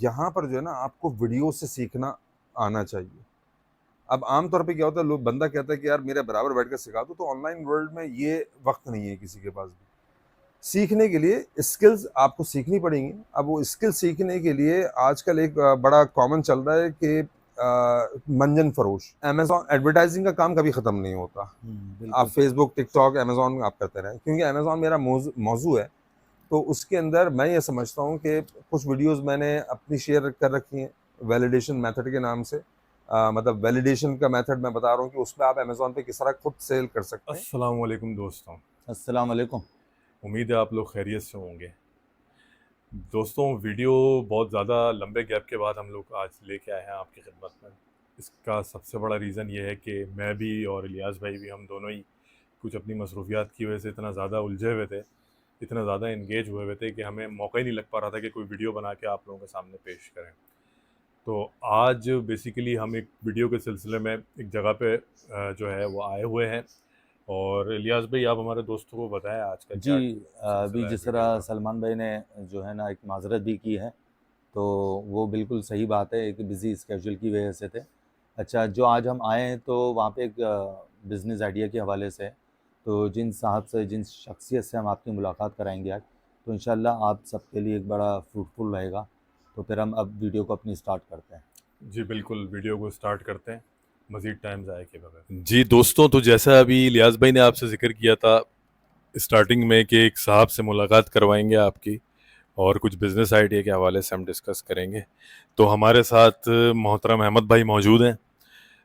यहाँ पर जो है ना आपको वीडियो से सीखना आना चाहिए। अब आम तौर पे क्या होता है, लोग बंदा कहता है कि यार मेरे बराबर बैठ कर सिखा दो, तो ऑनलाइन वर्ल्ड में ये वक्त नहीं है किसी के पास भी। सीखने के लिए स्किल्स आपको सीखनी पड़ेंगी। अब वो स्किल सीखने के लिए आजकल एक बड़ा कॉमन चल रहा है कि मंजन फरोश। अमेजॉन एडवर्टाइजिंग का काम कभी खत्म नहीं होता। आप बिल्कुल। फेसबुक, टिकटॉक, अमेजॉन आप करते रहें, क्योंकि अमेजॉन मेरा मौजू है। तो उसके अंदर मैं ये समझता हूँ कि कुछ वीडियोस मैंने अपनी शेयर कर रखी हैं वैलिडेशन मेथड के नाम से। मतलब वैलिडेशन का मेथड मैं बता रहा हूँ कि उसमें आप अमेजोन पे किस तरह खुद सेल कर सकते हैं। अस्सलाम वालेकुम दोस्तों। अस्सलाम वालेकुम। उम्मीद है आप लोग खैरियत से होंगे। दोस्तों, वीडियो बहुत ज़्यादा लंबे गैप के बाद हम लोग आज लेके आए हैं आपकी खिदमत में। इसका सबसे बड़ा रीज़न ये है कि मैं भी और इलियास भाई भी, हम दोनों ही कुछ अपनी मसरूफियात की वजह से इतना ज़्यादा उलझे हुए थे, इतना ज़्यादा इंगेज हुए हुए थे कि हमें मौका ही नहीं लग पा रहा था कि कोई वीडियो बना के आप लोगों के सामने पेश करें। तो आज बेसिकली हम एक वीडियो के सिलसिले में एक जगह पे जो है वो आए हुए हैं। और इलियास भाई, आप हमारे दोस्तों को बताएं आज का जी, क्या अभी सिलसिला है जिस वीडियो तरह का। सलमान भाई ने जो है ना एक माज़रत भी की है, तो वो बिल्कुल सही बात है, एक बिज़ी स्केड्यूल की वजह से थे। अच्छा, जो आज हम आए हैं तो वहाँ पे एक बिज़नेस आइडिया के हवाले से है। तो जिन साहब से, जिन शख्सियत से हम आपकी मुलाकात कराएंगे आज, तो इंशाल्लाह आप सबके लिए एक बड़ा फ्रूटफुल रहेगा। तो फिर हम अब वीडियो को अपनी स्टार्ट करते हैं। जी बिल्कुल, वीडियो को स्टार्ट करते हैं मज़ीद टाइम ज़ाया के बगैर। जी दोस्तों, तो जैसा अभी इलियास भाई ने आपसे जिक्र किया था स्टार्टिंग में कि एक साहब से मुलाकात करवाएंगे आपकी, और कुछ बिज़नेस आइडिया के हवाले से हम डिस्कस करेंगे। तो हमारे साथ मोहतरम अहमद भाई मौजूद हैं।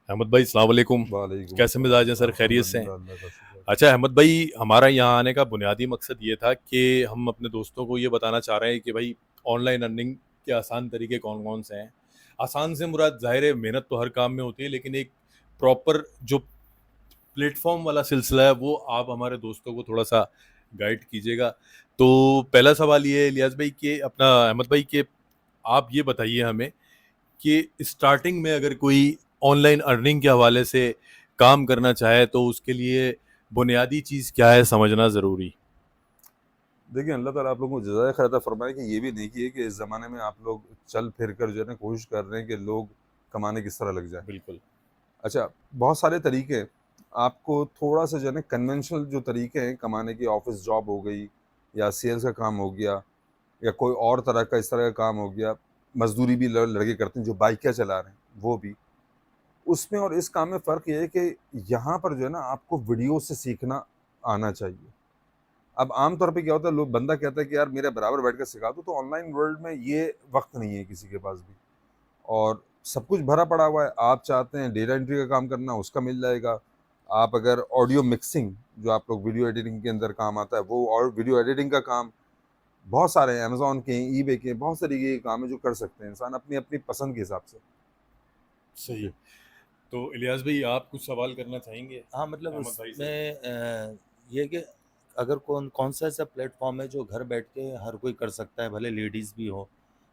अहमद भाई, अस्सलाम वालेकुम। वालेकुम कैसे अस्सलाम, मिजाज हैं सर, खैरियत से हैं? अल्हम्दुलिल्लाह, अल्लाह का शुक्र है। अच्छा अहमद भाई, हमारा यहाँ आने का बुनियादी मकसद ये था कि हम अपने दोस्तों को ये बताना चाह रहे हैं कि भाई ऑनलाइन अर्निंग के आसान तरीके कौन कौन से हैं। आसान से मुराद ज़ाहिर है मेहनत तो हर काम में होती है, लेकिन एक प्रॉपर जो प्लेटफॉर्म वाला सिलसिला है वो आप हमारे दोस्तों को थोड़ा सा गाइड कीजिएगा। तो पहला सवाल ये है इलियास भाई के, अपना अहमद भाई के, आप ये बताइए हमें कि स्टार्टिंग में अगर कोई ऑनलाइन अर्निंग के हवाले से काम करना चाहे तो उसके लिए बुनियादी चीज़ क्या है समझना ज़रूरी। देखिए, अल्लाह ताला आप लोगों को जज़ाए खैर अता फरमाए कि ये भी नेकी है कि इस ज़माने में आप लोग चल फिर कर जो है ना कोशिश कर रहे हैं कि लोग कमाने किस तरह लग जाए। बिल्कुल। अच्छा, बहुत सारे तरीके हैं। आपको थोड़ा सा जो है ना कन्वेंशनल जो तरीके हैं कमाने की, ऑफिस जॉब हो गई या सेल्स का काम हो गया या कोई और तरह का इस तरह का काम हो गया, मजदूरी भी लड़के करते हैं जो बाइकें चला रहे हैं वो भी। उसमें और इस काम में फ़र्क ये है कि यहाँ पर जो है ना आपको वीडियो से सीखना आना चाहिए। अब आम तौर पे क्या होता है, लोग बंदा कहता है कि यार मेरे बराबर बैठ कर सिखा दो, तो ऑनलाइन वर्ल्ड में ये वक्त नहीं है किसी के पास भी। और सब कुछ भरा पड़ा हुआ है। आप चाहते हैं डेटा एंट्री का काम करना, उसका मिल जाएगा। आप अगर ऑडियो मिक्सिंग, जो आप लोग वीडियो एडिटिंग के अंदर काम आता है, वो और वीडियो एडिटिंग का काम बहुत सारे हैं, अमेज़न के, ईबे के, बहुत तरीके के काम है जो कर सकते हैं इंसान अपनी अपनी पसंद के हिसाब से। सही। जी। तो इलियास भाई, आप कुछ सवाल करना चाहेंगे हाँ, मतलब अहमद भाई से? उसमें ये कि अगर कौन कौन सा ऐसा प्लेटफॉर्म है जो घर बैठ के हर कोई कर सकता है, भले लेडीज़ भी हो,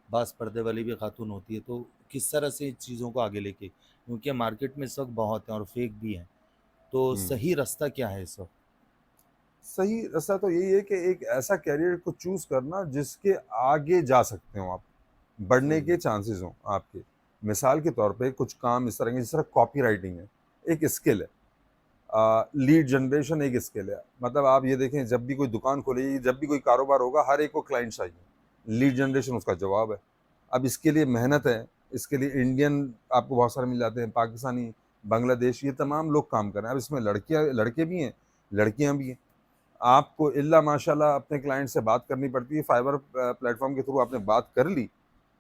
बास पर्दे वाली भी खातून होती है, तो किस तरह से इन चीज़ों को आगे लेके, क्योंकि मार्केट में इस वक्त बहुत हैं और फेक भी हैं, तो हुँ। सही रास्ता क्या है इस वक्त? सही रास्ता तो यही है कि एक ऐसा करियर को चूज़ करना जिसके आगे जा सकते हो आप, बढ़ने सही। के चांसेस हों आपके। मिसाल के तौर पे कुछ काम इस तरह के, जिस तरह कॉपी राइटिंग है, एक स्किल है। लीड जनरेशन एक स्किल है। मतलब आप ये देखें, जब भी कोई दुकान खोलेगी, जब भी कोई कारोबार होगा, हर एक को क्लाइंट चाहिए। लीड जनरेशन उसका जवाब है। अब इसके लिए मेहनत है, इसके लिए इंडियन आपको बहुत सारे मिल जाते हैं, पाकिस्तानी, बांग्लादेश, ये तमाम लोग काम कर रहे हैं। अब इसमें लड़कियाँ लड़के भी हैं, लड़कियाँ भी हैं। आपको इल्ला माशाल्लाह अपने क्लाइंट से बात करनी पड़ती है। फाइबर प्लेटफॉर्म के थ्रू आपने बात कर ली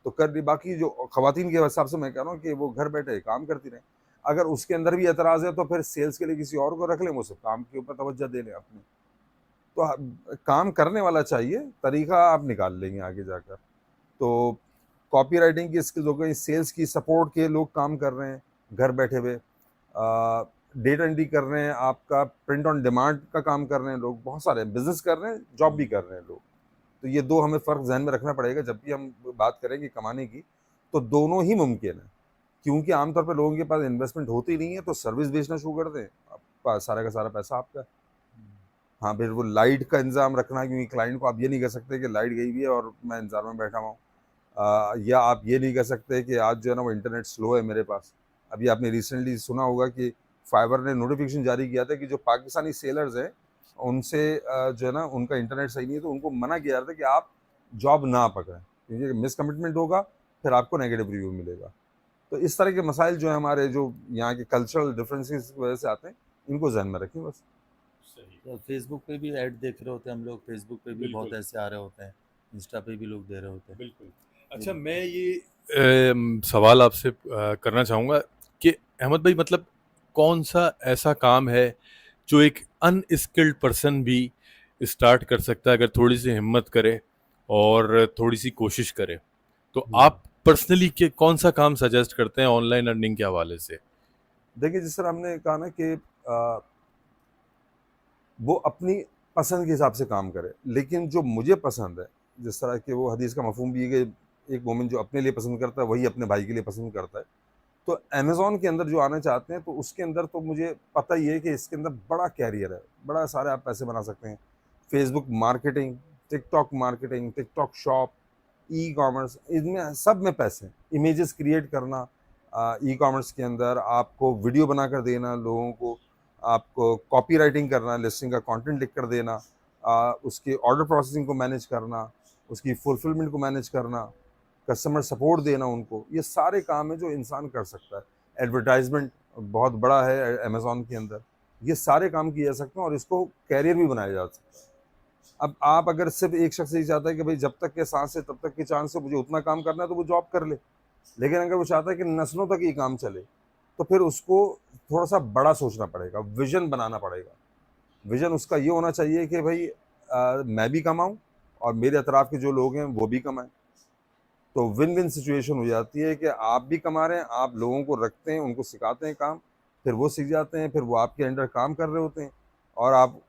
तो कर ली। बाकी जो खवातीन के हिसाब से मैं कह रहा हूँ कि वो घर बैठे काम करती रहें। अगर उसके अंदर भी एतराज़ है तो फिर सेल्स के लिए किसी और को रख लें, वो सब काम के ऊपर तवज्जो दे लें अपने। तो काम करने वाला चाहिए, तरीका आप निकाल लेंगे आगे जाकर। तो कॉपी राइटिंग की स्किल्स हो गई, सेल्स की सपोर्ट के लोग काम कर रहे हैं घर बैठे हुए। डेटा एंट्री कर रहे हैं, आपका प्रिंट ऑन डिमांड का काम कर रहे हैं लोग, बहुत सारे बिजनेस कर रहे हैं, जॉब भी कर रहे हैं लोग। तो ये दो हमें फ़र्क ज़हन में रखना पड़ेगा जब भी हम बात करेंगे कमाने की। तो दोनों ही मुमकिन है, क्योंकि आमतौर पर लोगों के पास इन्वेस्टमेंट होती नहीं है, तो सर्विस बेचना शुरू कर दें, आपका सारा का सारा पैसा आपका है। हाँ, फिर वो लाइट का इंतज़ाम रखना, क्योंकि क्लाइंट को आप ये नहीं कर सकते कि लाइट गई हुई है और मैं इंतज़ार में बैठा हुआ हूँ। या आप ये नहीं कह सकते कि आज जो है ना वो इंटरनेट स्लो है मेरे पास। अभी आपने रिसेंटली सुना होगा कि फाइबर ने नोटिफिकेशन जारी किया था कि जो पाकिस्तानी सेलर्स हैं उनसे जो है ना उनका इंटरनेट सही नहीं है, तो उनको मना किया जा रहा था कि आप जॉब ना पकड़ें, क्योंकि मिस कमिटमेंट होगा फिर आपको नेगेटिव रिव्यू मिलेगा। तो इस तरह के मसाइल जो है हमारे, जो यहाँ के कल्चरल डिफरेंसेस की वजह से आते हैं, इनको जहन में रखें बस। सही। तो फेसबुक पे भी ऐड देख रहे होते हैं हम लोग, फेसबुक पे भी बहुत बिल्कुल ऐसे आ रहे होते हैं, इंस्टा पे भी लोग दे रहे होते हैं। बिल्कुल। अच्छा, मैं ये सवाल आपसे करना चाहूँगा कि अहमद भाई, मतलब कौन सा ऐसा काम है जो एक अनस्किल्ड पर्सन भी स्टार्ट कर सकता है अगर थोड़ी सी हिम्मत करे और थोड़ी सी कोशिश करे? तो आप पर्सनली के कौन सा काम सजेस्ट करते हैं ऑनलाइन अर्निंग के हवाले से? देखिए, जिस तरह हमने कहा ना कि वो अपनी पसंद के हिसाब से काम करे, लेकिन जो मुझे पसंद है, जिस तरह के वो हदीस का मफहूम भी है कि एक मोमिन जो अपने लिए पसंद करता है वही अपने भाई के लिए पसंद करता है। तो अमेज़न के अंदर जो आना चाहते हैं, तो उसके अंदर तो मुझे पता ही है कि इसके अंदर बड़ा कैरियर है, बड़ा सारे आप पैसे बना सकते हैं। Facebook marketing, TikTok shop, e commerce, इनमें सब में पैसे हैं। इमेजेस क्रिएट करना, ई कॉमर्स के अंदर आपको वीडियो बनाकर देना लोगों को, आपको कॉपी राइटिंग करना, लिस्टिंग का कंटेंट लिख कर देना, उसके ऑर्डर प्रोसेसिंग को मैनेज करना, उसकी फुलफिलमेंट को मैनेज करना, कस्टमर सपोर्ट देना उनको, ये सारे काम है जो इंसान कर सकता है। एडवर्टाइजमेंट बहुत बड़ा है अमेज़न के अंदर, ये सारे काम किए जा सकते हैं और इसको कैरियर भी बनाया जा सकता है। अब आप अगर सिर्फ एक शख्स ही चाहता है कि भाई जब तक के सांस है तब तक की चांस है, मुझे उतना काम करना है, तो वो जॉब कर ले। लेकिन अगर वो चाहता है कि नस्लों तक ये काम चले, तो फिर उसको थोड़ा सा बड़ा सोचना पड़ेगा, विजन बनाना पड़ेगा। विजन उसका ये होना चाहिए कि भाई मैं भी कमाऊं और मेरे अतराफ के जो लोग हैं वो भी कमाएं। तो विन विन सिचुएशन हो जाती है कि आप भी कमा रहे हैं, आप लोगों को रखते हैं, उनको सिखाते हैं काम, फिर वो सीख जाते हैं, फिर वो आपके अंडर काम कर रहे होते हैं और आप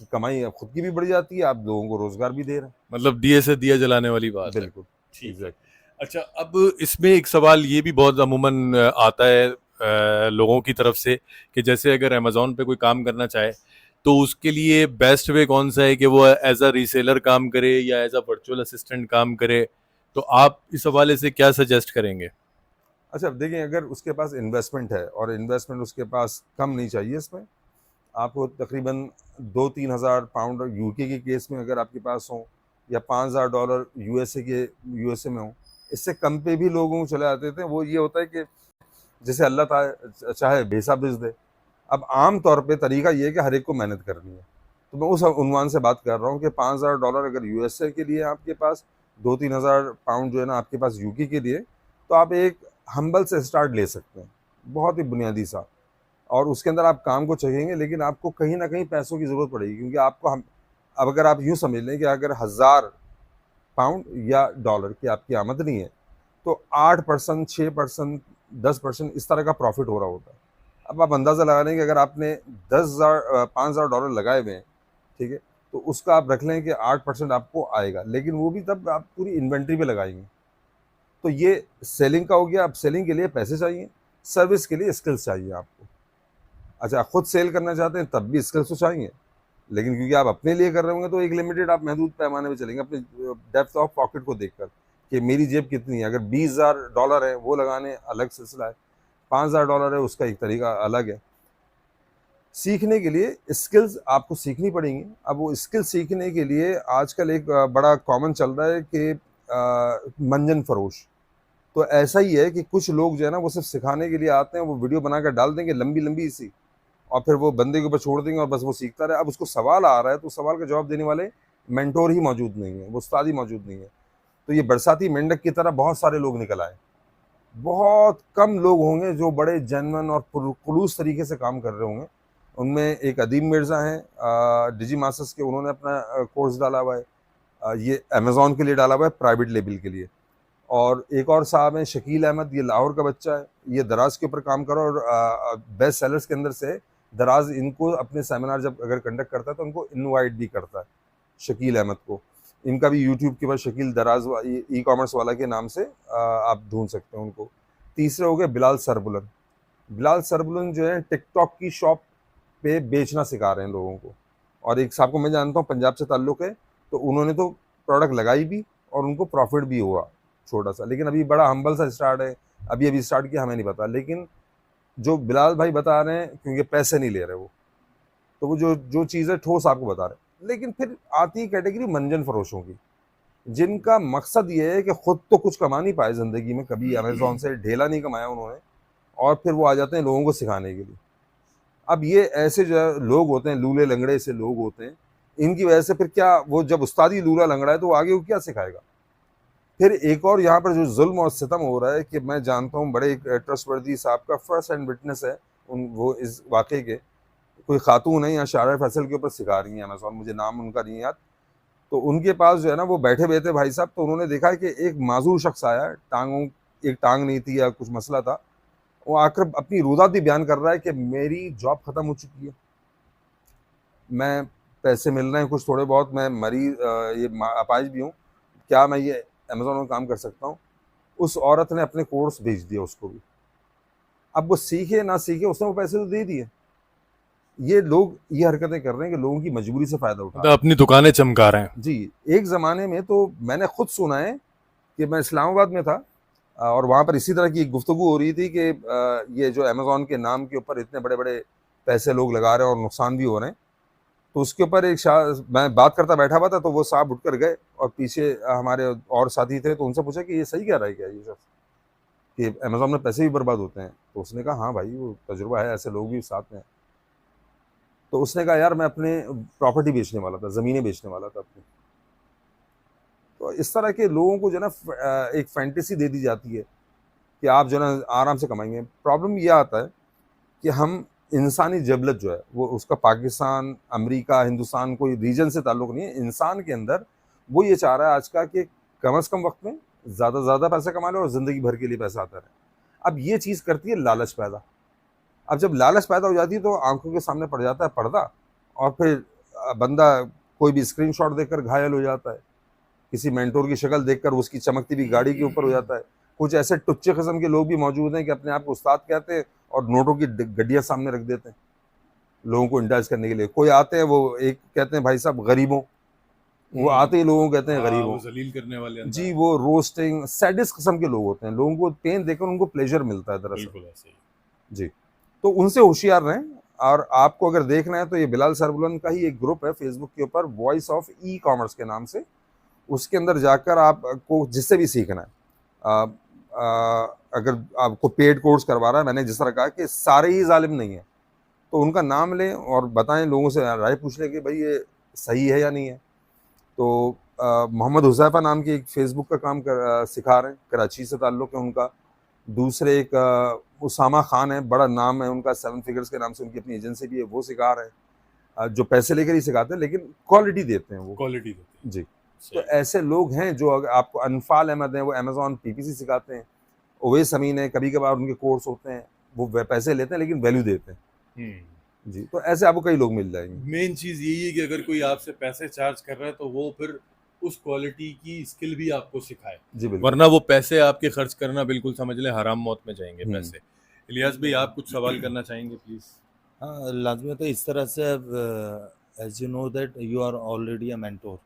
की कमाई खुद की भी बढ़ जाती है, आप लोगों को रोजगार भी दे रहे मतलब दिए से दिया जलाने वाली हैं। बात है। बिल्कुल, ठीक है। एग्जैक्ट। अच्छा, अब इसमें एक सवाल ये भी बहुत अमूमन आता है लोगों की तरफ से कि जैसे अगर अमेज़न पे कोई काम करना चाहे तो उसके लिए बेस्ट वे कौन सा है कि वो एज अ रीसेलर काम करे या एज अ वर्चुअल असिस्टेंट काम करे? तो आप इस हवाले से क्या सजेस्ट करेंगे? अच्छा, देखिए, अगर उसके पास इन्वेस्टमेंट है और इन्वेस्टमेंट उसके पास कम नहीं चाहिए, इसमें आपको तकरीबन 2-3 हज़ार पाउंड यूके के केस में अगर आपके पास हो, या $5,000 यूएसए में हो, इससे कम पे भी लोगों को चले आते थे। वो ये होता है कि जैसे अल्लाह चाहे बेसा बिज दे। अब आम तौर पे तरीका ये है कि हर एक को मेहनत करनी है। तो मैं उस उन्वान से बात कर रहा हूँ कि $5,000 अगर यूएसए के लिए आपके पास, 2-3 हज़ार पाउंड जो है ना आपके पास यूके के लिए, तो आप एक हम्बल से स्टार्ट ले सकते हैं, बहुत ही बुनियादी सा। और उसके अंदर आप काम को चखेंगे, लेकिन आपको कहीं ना कहीं पैसों की ज़रूरत पड़ेगी, क्योंकि आपको हम अब अगर आप यूँ समझ लें कि अगर 1,000 पाउंड या डॉलर की आपकी आमदनी है, तो 8%, 6%, 10% इस तरह का प्रॉफिट हो रहा होता है। अब आप अंदाज़ा लगा लें कि अगर आपने 5,000 डॉलर लगाए हुए हैं, ठीक है, तो उसका आप रख लें कि 8% आपको आएगा, लेकिन वो भी तब आप पूरी इन्वेंट्री पे लगाएंगे। तो ये सेलिंग का हो गया। अब सेलिंग के लिए पैसे चाहिए, सर्विस के लिए स्किल्स चाहिए आपको। अच्छा, खुद सेल करना चाहते हैं तब भी स्किल्स तो चाहिए, लेकिन क्योंकि आप अपने लिए कर रहे होंगे तो एक लिमिटेड, आप महदूद पैमाने में चलेंगे अपने डेप्थ ऑफ पॉकेट को देखकर कि मेरी जेब कितनी है। अगर $20,000 है वो लगाने अलग सिलसिला है, $5,000 है उसका एक तरीका अलग है। सीखने के लिए स्किल्स आपको सीखनी पड़ेंगी। अब वो स्किल सीखने के लिए आजकल एक बड़ा कॉमन चल रहा है कि मंजन फरोश। तो ऐसा ही है कि कुछ लोग जो है ना वो सिर्फ सिखाने के लिए आते हैं, वो वीडियो बनाकर डाल देंगे लंबी लंबी सी, और फिर वो बंदे के ऊपर छोड़ देंगे और बस वो सीखता रहे। अब उसको सवाल आ रहा है तो सवाल का जवाब देने वाले मेंटोर ही मौजूद नहीं है, वो उस्ताद ही मौजूद नहीं है। तो ये बरसाती मेंढक की तरह बहुत सारे लोग निकल आए। बहुत कम लोग होंगे जो बड़े जेन्युइन और खुलूस तरीके से काम कर रहे होंगे। उनमें एक अदीम मिर्ज़ा हैं, डिजी मास्टर्स के, उन्होंने अपना कोर्स डाला हुआ है, ये अमेज़न के लिए डाला हुआ है, प्राइवेट लेबल के लिए। और एक और साहब हैं शकील अहमद, ये लाहौर का बच्चा है, ये दराज के ऊपर काम करो और बेस्ट सेलर्स के अंदर से दराज इनको अपने सेमिनार जब अगर कंडक्ट करता है तो उनको इनवाइट भी करता है, शकील अहमद को। इनका भी यूट्यूब के बाद शकील दराज ई कॉमर्स वाला के नाम से आप ढूंढ सकते हैं उनको। तीसरे हो गए बिलाल सरबुलन। बिलाल सरबुलन जो है टिकटॉक की शॉप पे बेचना सिखा रहे हैं लोगों को। और एक साहब को मैं जानता हूँ, पंजाब से ताल्लुक़ है, तो उन्होंने तो प्रोडक्ट लगाई भी और उनको प्रॉफिट भी हुआ। छोटा सा, लेकिन अभी बड़ा हम्बल सा स्टार्ट है, अभी स्टार्ट किया, हमें नहीं पता। लेकिन जो बिलाल भाई बता रहे हैं, क्योंकि पैसे नहीं ले रहे वो, तो वो जो जो चीज़ है ठोस आपको बता रहे हैं। लेकिन फिर आती है कैटेगरी मंजन फरोशों की, जिनका मकसद ये है कि खुद तो कुछ कमा नहीं पाए ज़िंदगी में, कभी अमेज़न से ढेला नहीं कमाया उन्होंने, और फिर वो आ जाते हैं लोगों को सिखाने के लिए। अब ये ऐसे जो है लोग होते हैं, लूले लंगड़े से लोग होते हैं, इनकी वजह से फिर क्या, वो जब उस्ताद ही लूला लंगड़ा है तो वो आगे वो क्या सिखाएगा। फिर एक और यहाँ पर जो जुल्म और सितम हो रहा है, कि मैं जानता हूँ बड़े ट्रस्टवर्दी साहब का फर्स्ट हैंड विटनेस है वो इस वाक़े के, कोई खातून है यहाँ शारा फैसल के ऊपर सिखा रही हैं अमेज़न, मुझे नाम उनका नहीं याद। तो उनके पास जो है ना, वो बैठे हुए थे भाई साहब, तो उन्होंने देखा कि एक माजूर शख्स आया, एक टांग नहीं थी या कुछ मसला था, वो आकर अपनी रुदात भी बयान कर रहा है कि मेरी जॉब ख़त्म हो चुकी है, मैं पैसे मिल रहे हैं कुछ थोड़े बहुत, मैं ये अपाहिज भी हूँ, क्या मैं ये अमेज़न में काम कर सकता हूँ। उस औरत ने अपने कोर्स भेज दिया उसको भी। अब वो सीखे ना सीखे, उसने वो पैसे तो दे दिए। ये लोग ये हरकतें कर रहे हैं कि लोगों की मजबूरी से फ़ायदा उठा रहे मतलब अपनी दुकानें चमका रहे हैं। हैं। जी, एक ज़माने में तो मैंने खुद सुना है कि मैं इस्लामाबाद में था, और वहाँ पर इसी तरह की गुफ्तगू हो रही थी कि ये जो अमेज़न के नाम के ऊपर इतने बड़े-बड़े पैसे लोग लगा रहे हैं और नुकसान भी हो रहे हैं। तो उसके ऊपर मैं बात करता बैठा हुआ था, तो वो साहब उठकर गए, और पीछे हमारे और साथी थे, तो उनसे पूछा कि ये सही कह रहा है क्या ये सब, कि अमेज़न में पैसे भी बर्बाद होते हैं? तो उसने कहा हाँ भाई, वो तजुर्बा है, ऐसे लोग भी साथ में हैं। तो उसने कहा यार, मैं अपने प्रॉपर्टी बेचने वाला था, ज़मीनें बेचने वाला था अपनी। तो इस तरह के लोगों को जो है ना एक फैंटेसी दे दी जाती है कि आप जो है ना आराम से कमाएंगे। प्रॉब्लम ये आता है कि हम इंसानी जबलत जो है, वो उसका पाकिस्तान, अमेरिका, हिंदुस्तान कोई रीजन से ताल्लुक़ नहीं है। इंसान के अंदर वो ये चाह रहा है आज का कि कम से कम वक्त में ज़्यादा से ज़्यादा पैसा कमा लो और ज़िंदगी भर के लिए पैसा आता रहे। अब ये चीज़ करती है लालच पैदा। अब जब लालच पैदा हो जाती है तो आंखों के सामने पड़ जाता है पर्दा, और फिर बंदा कोई भी स्क्रीनशॉट देखकर घायल हो जाता है, किसी मेंटोर की शक्ल देखकर उसकी चमकती हुई गाड़ी के ऊपर हो जाता है। कुछ ऐसे टुच्चे किस्म के लोग भी मौजूद हैं कि अपने आप को उस्ताद कहते हैं और नोटों की गड्डियाँ सामने रख देते हैं लोगों को इंडल्ज करने के लिए। कोई आते हैं, वो एक कहते हैं भाई साहब गरीबों, वो आते ही लोगों को कहते हैं हाँ, गरीबों। वो जलील करने वाले अंदाज। जी, वो रोस्टिंग सैडिस्ट किस्म के लोग होते हैं, लोगों को पेन देकर उनको प्लेजर मिलता है दरअसल। बिल्कुल ऐसे ही। जी, तो उनसे होशियार रहें। और आपको अगर देखना है तो ये बिलाल सरबुलंद का ही एक ग्रुप है फेसबुक के ऊपर, वॉइस ऑफ ई कॉमर्स के नाम से। उसके अंदर जाकर आपको जिससे भी सीखना है, अगर आपको पेड कोर्स करवा रहा है, मैंने जिस तरह कहा कि सारे ही जालिम नहीं है, तो उनका नाम लें और बताएं, लोगों से राय पूछ लें कि भाई ये सही है या नहीं है। तो मोहम्मद हुज़ैफा नाम के एक फेसबुक का काम सिखा रहे हैं, कराची से ताल्लुक़ है उनका। दूसरे एक उसामा खान है, बड़ा नाम है उनका, 7 फिगर्स के नाम से उनकी अपनी एजेंसी भी है, वो सिखा रहे हैं। जो पैसे लेकर ही सिखाते हैं, लेकिन क्वालिटी देते हैं वो। क्वालिटी देते हैं। जी, तो ऐसे लोग हैं जो अगर आपको, अनफाल अहमद हैं, वो अमेज़न पीपीसी सिखाते हैं। ओवैस अमीन है, कभी कभार उनके कोर्स होते हैं, वो पैसे लेते हैं लेकिन वैल्यू देते हैं। जी, तो ऐसे आपको कई लोग मिल जाएंगे। मेन चीज़ यही है कि अगर कोई आपसे पैसे चार्ज कर रहा है तो वो फिर उस क्वालिटी की स्किल भी आपको सिखाए, जी बिल्कुल। वरना वो पैसे आपके खर्च करना बिल्कुल समझ लें हराम मौत में जाएंगे पैसे। इलियास भाई, आप कुछ सवाल करना चाहेंगे प्लीज़? हाँ, लाजमी है। तो इस तरह से as you know that you are already a mentor,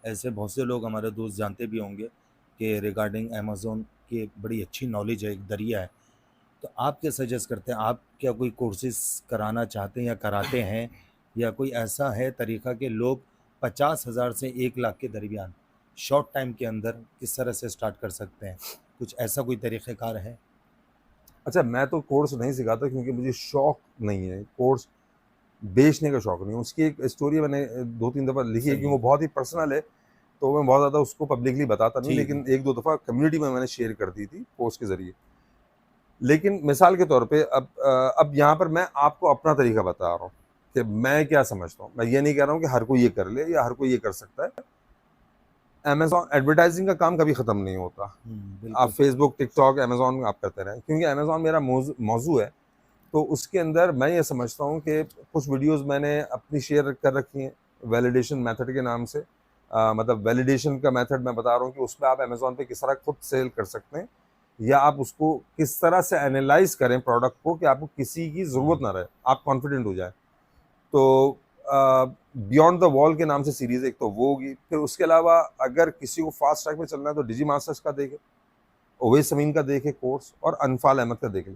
ऐसे बहुत से लोग हमारे दोस्त जानते भी होंगे कि रिगार्डिंग अमेज़न की एक बड़ी अच्छी नॉलेज है, एक दरिया है। तो आप क्या सजेस्ट करते हैं? आप क्या कोई कोर्सेज कराना चाहते हैं या कराते हैं, या कोई ऐसा है तरीका कि लोग 50,000 से 1 लाख के दरमियान शॉर्ट टाइम के अंदर किस तरह से स्टार्ट कर सकते हैं? कुछ ऐसा कोई तरीक़ेकार है? अच्छा, मैं तो कोर्स नहीं सिखाता क्योंकि मुझे शौक नहीं है, कोर्स बेचने का शौक नहीं है। उसकी एक स्टोरी मैंने 2-3 दफ़ा लिखी है, सही क्योंकि है। वो बहुत ही पर्सनल है, तो मैं बहुत ज़्यादा उसको पब्लिकली बताता नहीं, जी, लेकिन 1-2 दफ़ा कम्युनिटी में मैंने शेयर कर दी थी पोस्ट के ज़रिए। लेकिन मिसाल के तौर पे अब यहाँ पर मैं आपको अपना तरीका बता रहा हूँ कि मैं क्या समझता हूँ। मैं ये नहीं कह रहा हूँ कि हर कोई ये कर ले या हर कोई ये कर सकता है। अमेज़न एडवर्टाइज़िंग का काम कभी ख़त्म नहीं होता। आप बिल्कुल। फेसबुक, टिकटॉक, अमेज़न आप करते रहें, क्योंकि अमेज़न मेरा मौज़ू है। तो उसके अंदर मैं ये समझता हूँ कि कुछ वीडियोज़ मैंने अपनी शेयर कर रखी हैं वैलिडेशन मेथड के नाम से। मतलब वैलिडेशन का मेथड मैं बता रहा हूँ कि उसमें आप अमेज़न पे किस तरह खुद सेल कर सकते हैं, या आप उसको किस तरह से एनालाइज़ करें प्रोडक्ट को कि आपको किसी की ज़रूरत ना रहे, आप कॉन्फिडेंट हो जाएँ। तो बियॉन्ड द वॉल के नाम से सीरीज़ एक तो वो होगी। फिर उसके अलावा अगर किसी को फास्ट ट्रैक में चलना है तो डिजी मास्टर्स का देखें। ओवैस अमीन का देखे कोर्स और अनफाल अहमद का देख ले।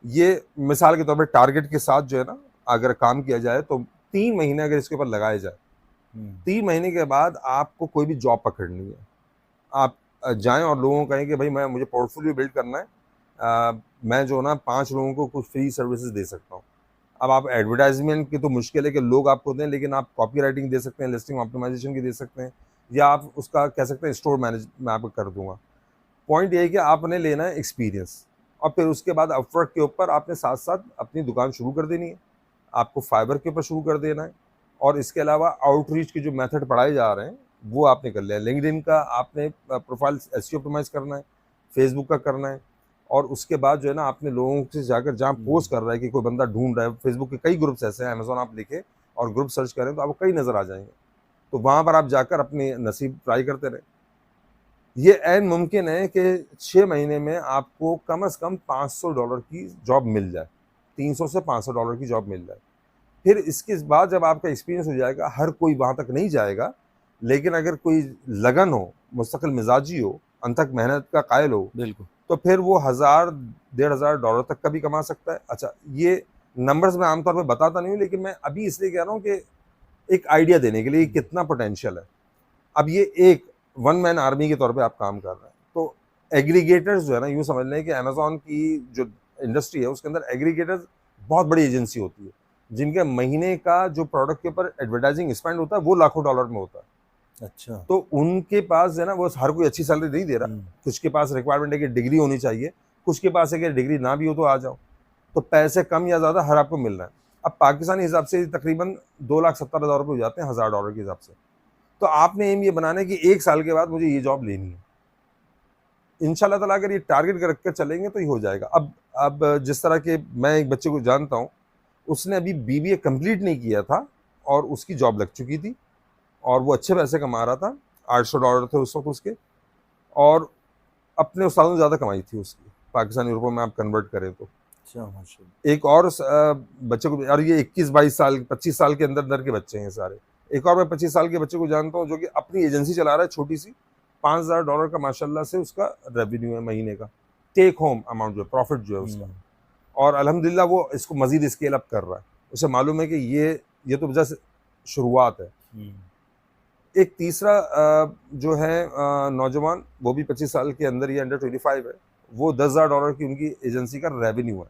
ये मिसाल के तौर पर टारगेट के साथ जो है ना अगर काम किया जाए तो 3 महीने अगर इसके ऊपर लगाए जाए, 3 महीने के बाद आपको कोई भी जॉब पकड़नी है। आप जाएं और लोगों को कहें कि भाई मुझे पोर्टफोलियो बिल्ड करना है, मैं जो ना 5 लोगों को कुछ फ्री सर्विसेज दे सकता हूँ। अब आप एडवर्टाइजमेंट की तो मुश्किल है कि लोग आपको दें, लेकिन आप कॉपी राइटिंग दे सकते हैं, लिस्टिंग ऑप्टिमाइजेशन की दे सकते हैं, या आप उसका कह सकते हैं स्टोर मैनेज मैं आपको कर दूंगा। पॉइंट ये है कि आपने लेना है एक्सपीरियंस, और फिर उसके बाद अपवर्क के ऊपर आपने साथ साथ अपनी दुकान शुरू कर देनी है, आपको फाइबर के ऊपर शुरू कर देना है, और इसके अलावा आउटरीच के जो मेथड पढ़ाए जा रहे हैं वो आपने कर लिया। लिंक्डइन का आपने प्रोफाइल एसईओ ऑप्टिमाइज करना है, फेसबुक का करना है, और उसके बाद जो है ना आपने लोगों से जाकर जहाँ पोस्ट कर रहा है कि कोई बंदा ढूंढ रहा है, फेसबुक के कई ग्रुप्स ऐसे हैं, अमेजोन आप लिखे और ग्रुप सर्च करें तो आपको कई नज़र आ जाएंगे, तो वहाँ पर आप जाकर अपनी नसीब ट्राई करते रहें। ये ऐन मुमकिन है कि 6 महीने में आपको कम से कम $500 की जॉब मिल जाए, 300 से $500 की जॉब मिल जाए। फिर इसके बाद जब आपका एक्सपीरियंस हो जाएगा, हर कोई वहाँ तक नहीं जाएगा, लेकिन अगर कोई लगन हो, मुस्तकिल मिजाजी हो, अनथक मेहनत का कायल हो, बिल्कुल, तो फिर वो $1000-1500 तक का भी कमा सकता है। अच्छा, ये नंबर्स मैं आमतौर पे बताता नहीं हूँ, लेकिन मैं अभी इसलिए कह रहा हूँ कि एक आइडिया देने के लिए कितना पोटेंशियल है। अब ये एक वन मैन आर्मी के तौर पे आप काम कर रहे हैं, तो एग्रीगेटर्स जो है ना, यूँ समझ लें कि अमेजोन की जो इंडस्ट्री है उसके अंदर एग्रीगेटर्स बहुत बड़ी एजेंसी होती है, जिनके महीने का जो प्रोडक्ट के ऊपर एडवर्टाइजिंग स्पेंड होता है वो लाखों डॉलर में होता है। अच्छा, तो उनके पास जो है ना, वो हर कोई अच्छी सैलरी नहीं दे रहा। कुछ के पास रिक्वायरमेंट है कि डिग्री होनी चाहिए, कुछ के पास है कि डिग्री ना भी हो तो आ जाओ, तो पैसे कम या ज़्यादा हर आपको मिल रहा है। अब पाकिस्तानी हिसाब से तकरीबन 2,70,000 रुपये हो जाते हैं $1000 के हिसाब से। तो आपने एम ये बनाना है कि 1 साल के बाद मुझे ये जॉब लेनी है। इंशाल्लाह ताला अगर ये टारगेट रख कर चलेंगे तो ये हो जाएगा। अब जिस तरह के मैं एक बच्चे को जानता हूँ, उसने अभी बीबीए कंप्लीट नहीं किया था और उसकी जॉब लग चुकी थी और वो अच्छे पैसे कमा रहा था, $800 थे उस वक्त उसके, और अपने उस्तादों से ज़्यादा कमाई थी उसकी, पाकिस्तानी रुपयों में आप कन्वर्ट करें तो। अच्छा, माशाल्लाह। एक और बच्चे को, और ये 21-22 साल 25 साल के अंदर के बच्चे हैं सारे। एक और मैं 25 साल के बच्चे को जानता हूँ जो कि अपनी एजेंसी चला रहा है छोटी सी, $5000 का माशाल्लाह से उसका रेवेन्यू है महीने का, टेक होम अमाउंट जो है, प्रॉफिट जो है उसका, और अल्हम्दुलिल्लाह वो इसको मजीद स्केल अप कर रहा है। उसे मालूम है कि ये तो जस्ट शुरुआत है। एक तीसरा जो है नौजवान, वो भी 25 साल के अंदर, ये अंडर 25 है, वो $10,000 की उनकी एजेंसी का रेवेन्यू है।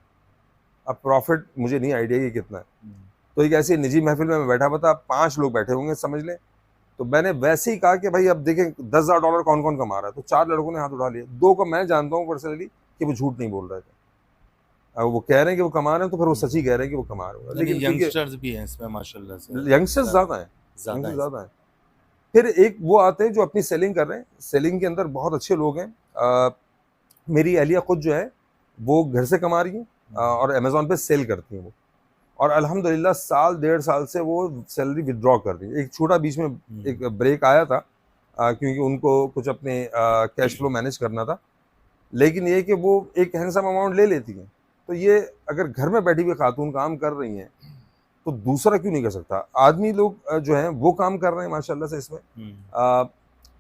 अब प्रॉफिट मुझे नहीं आइडिया कि कितना है, तो एक ऐसी निजी महफिल में मैं बैठा हुआ था, 5 लोग बैठे होंगे समझ लें, तो मैंने वैसे ही कहा कि भाई अब देखें $10,000 कौन कौन कमा रहा है, तो 4 लड़कों ने हाथ उठा लिए। 2 को मैं जानता हूँ पर्सनली कि वो झूठ नहीं बोल रहे थे, अब वो कह रहे हैं कि वो कमा रहे हैं तो फिर वो सच ही कह रहे हैं कि वो कमा रहे हैं, लेकिन यंगस्टर्स भी हैं इसमें माशाल्लाह से, यंगस्टर्स ज़्यादा हैं, ज़्यादा ज़्यादा हैं। फिर एक वो आते हैं जो अपनी सेलिंग कर रहे हैं, सेलिंग के अंदर बहुत अच्छे लोग हैं। मेरी अहलिया खुद जो है वो घर से कमा रही है और अमेजोन पे सेल करती हैं वो, और अल्हम्दुलिल्लाह साल 1.5 साल से वो सैलरी विदड्रॉ कर रही है। एक छोटा बीच में एक ब्रेक आया था क्योंकि उनको कुछ अपने कैश फ्लो मैनेज करना था, लेकिन ये कि वो एक हैंडसम अमाउंट ले लेती हैं। तो ये अगर घर में बैठी हुई खातून काम कर रही हैं तो दूसरा क्यों नहीं कर सकता? आदमी लोग जो हैं वो काम कर रहे हैं माशाल्लाह से इसमें।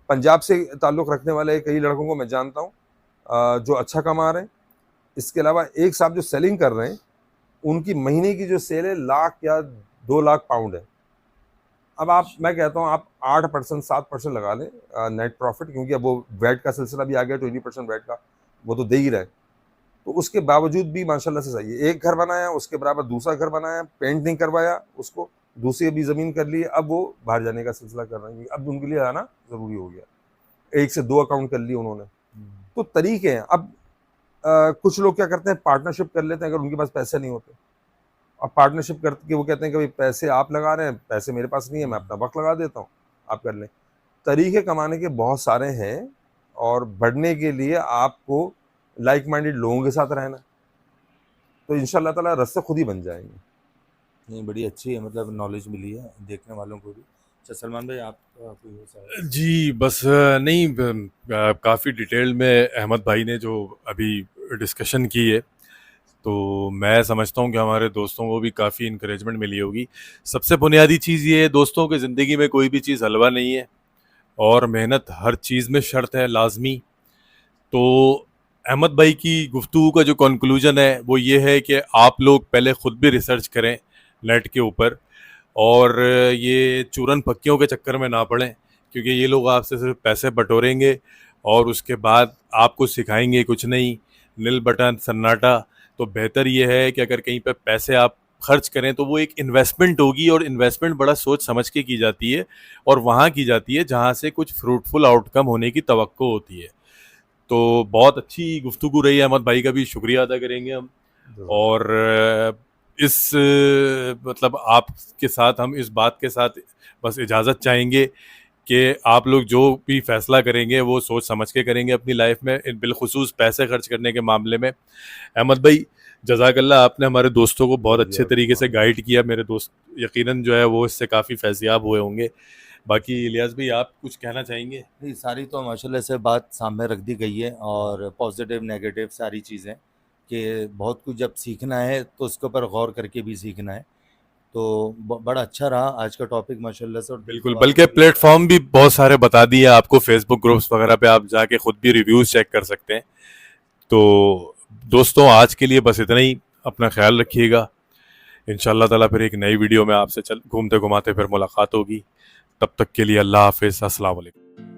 पंजाब से ताल्लुक़ रखने वाले कई लड़कों को मैं जानता हूँ जो अच्छा कमा रहे हैं। इसके अलावा एक साहब जो सेलिंग कर रहे हैं, उनकी महीने की जो सेल है लाख या 2 लाख पाउंड है। अब मैं कहता हूँ आप 8% 7% लगा लें नेट प्रॉफिट, क्योंकि अब वो वैट का सिलसिला भी आ गया, 20% वैट का वो तो दे ही रहे। तो उसके बावजूद भी माशाल्लाह से सही है। एक घर बनाया, उसके बराबर दूसरा घर बनाया, पेंट नहीं करवाया उसको, दूसरी भी ज़मीन कर ली, अब वो बाहर जाने का सिलसिला कर रहे हैं, अब उनके लिए आना ज़रूरी हो गया। 1 से 2 अकाउंट कर लिए उन्होंने। तो तरीके हैं। अब कुछ लोग क्या करते हैं, पार्टनरशिप कर लेते हैं अगर उनके पास पैसे नहीं होते, और पार्टनरशिप करके वो कहते हैं कि भाई पैसे आप लगा रहे हैं, पैसे मेरे पास नहीं है, मैं अपना वक्त लगा देता हूँ, आप कर लें। तरीके कमाने के बहुत सारे हैं, और बढ़ने के लिए आपको लाइक माइंडेड लोगों के साथ रहना, तो इंशाल्लाह ताला रास्ते खुद ही बन जाएंगे। नहीं, बड़ी अच्छी है, मतलब नॉलेज मिली है देखने वालों को भी। अच्छा सलमान भाई, आप जी बस नहीं, काफ़ी डिटेल में अहमद भाई ने जो अभी डिस्कशन की है, तो मैं समझता हूँ कि हमारे दोस्तों को भी काफ़ी इनकरेजमेंट मिली होगी। सबसे बुनियादी चीज़ ये है दोस्तों कि ज़िंदगी में कोई भी चीज़ हलवा नहीं है, और मेहनत हर चीज़ में शर्त है लाजमी। तो अहमद भाई की गुफ्तगू का जो कंक्लूजन है वो ये है कि आप लोग पहले ख़ुद भी रिसर्च करें नेट के ऊपर, और ये चूरन पक्कियों के चक्कर में ना पड़ें, क्योंकि ये लोग आपसे सिर्फ पैसे बटोरेंगे और उसके बाद आपको सिखाएंगे कुछ नहीं, नील बटन सन्नाटा। तो बेहतर ये है कि अगर कहीं पे पैसे आप खर्च करें तो वो एक इन्वेस्टमेंट होगी, और इन्वेस्टमेंट बड़ा सोच समझ के की जाती है, और वहाँ की जाती है जहाँ से कुछ फ्रूटफुल आउटकम होने की तवक्को होती है। तो बहुत अच्छी गुफ्तगू रही है, अहमद भाई का भी शुक्रिया अदा करेंगे हम। और मतलब आपके साथ हम इस बात के साथ बस इजाज़त चाहेंगे कि आप लोग जो भी फैसला करेंगे वो सोच समझ के करेंगे अपनी लाइफ में, बिलखुसूस पैसे खर्च करने के मामले में। अहमद भाई, जज़ाकल्लाह, आपने हमारे दोस्तों को बहुत अच्छे तरीके से गाइड किया। मेरे दोस्त यकीनन जो है वो इससे काफ़ी फैज़याब हुए होंगे। बाकी इलियास भाई, आप कुछ कहना चाहेंगे? नहीं, सारी तो माशाल्लाह से बात सामने रख दी गई है, और पॉजिटिव नेगेटिव सारी चीज़ें, कि बहुत कुछ जब सीखना है तो उसके ऊपर गौर करके भी सीखना है। तो बड़ा अच्छा रहा आज का टॉपिक माशाल्लाह से, और बिल्कुल, बल्कि प्लेटफॉर्म भी बहुत सारे बता दिए आपको, फेसबुक ग्रुप्स वगैरह पे आप जाके खुद भी रिव्यूज़ चेक कर सकते हैं। तो दोस्तों, आज के लिए बस इतना ही। अपना ख्याल रखिएगा। इंशाअल्लाह ताला फिर एक नई वीडियो में आपसे घूमते घुमाते फिर मुलाकात होगी। तब तक के लिए अल्लाह हाफिज़, अस्सलाम वालेकुम।